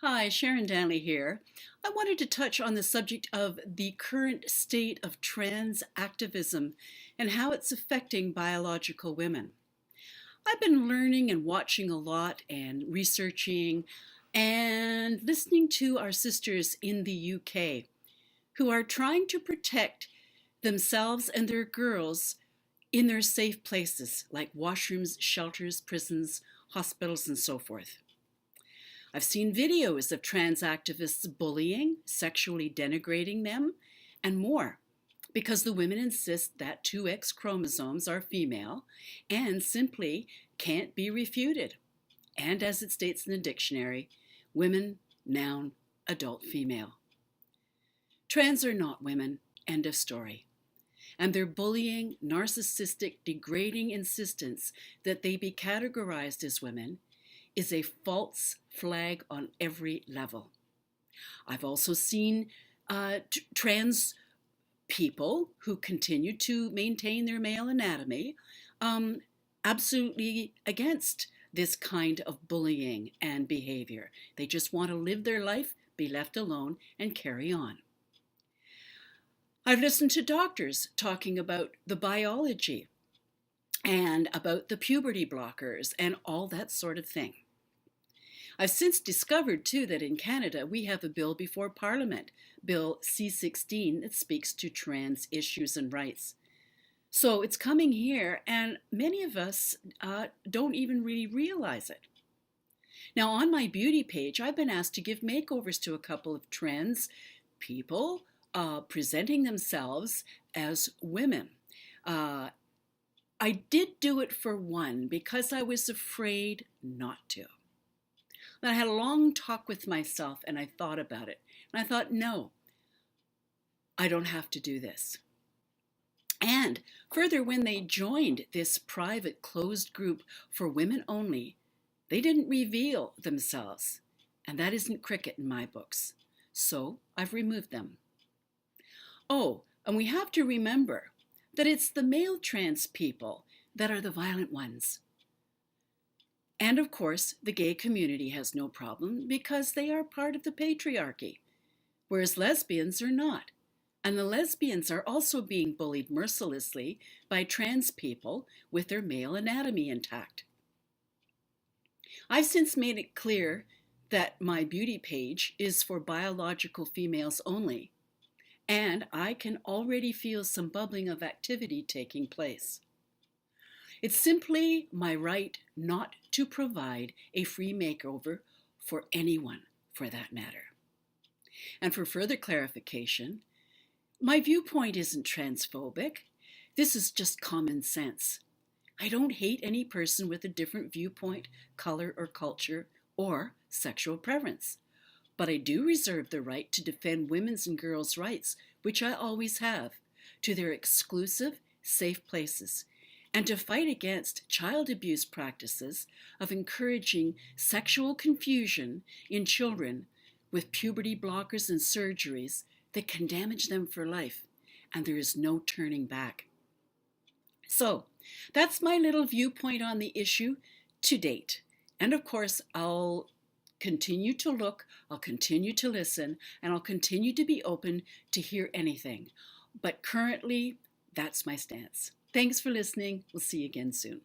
Hi, Sharon Danley here. I wanted to touch on the subject of the current state of trans activism and how it's affecting biological women. I've been learning and watching a lot and researching and listening to our sisters in the UK who are trying to protect themselves and their girls in their safe places like washrooms, shelters, prisons, hospitals, and so forth. I've seen videos of trans activists bullying, sexually denigrating them, and more, because the women insist that two X chromosomes are female and simply can't be refuted. And as it states in the dictionary, women, noun, adult female. Trans are not women, end of story. And their bullying, narcissistic, degrading insistence that they be categorized as women is a false flag on every level. I've also seen trans people who continue to maintain their male anatomy absolutely against this kind of bullying and behavior. They just want to live their life, be left alone, and carry on. I've listened to doctors talking about the biology and about the puberty blockers and all that sort of thing. I've since discovered, too, that in Canada we have a bill before Parliament, Bill C-16, that speaks to trans issues and rights. So it's coming here, and many of us don't even really realize it. Now, on my beauty page, I've been asked to give makeovers to a couple of trans people presenting themselves as women. I did do it for one because I was afraid not to. And I had a long talk with myself and I thought about it. And I thought, no, I don't have to do this. And further, when they joined this private closed group for women only, they didn't reveal themselves. And that isn't cricket in my books. So I've removed them. Oh, and we have to remember that it's the male trans people that are the violent ones. And of course, the gay community has no problem because they are part of the patriarchy, whereas lesbians are not. And the lesbians are also being bullied mercilessly by trans people with their male anatomy intact. I've since made it clear that my beauty page is for biological females only, and I can already feel some bubbling of activity taking place. It's simply my right not to provide a free makeover for anyone, for that matter. And for further clarification, my viewpoint isn't transphobic. This is just common sense. I don't hate any person with a different viewpoint, color, or culture, or sexual preference. But I do reserve the right to defend women's and girls' rights, which I always have, to their exclusive, safe places, and to fight against child abuse practices of encouraging sexual confusion in children with puberty blockers and surgeries that can damage them for life, and there is no turning back. So, that's my little viewpoint on the issue to date. And of course, I'll continue to look, I'll continue to listen, and I'll continue to be open to hear anything. But currently, that's my stance. Thanks for listening. We'll see you again soon.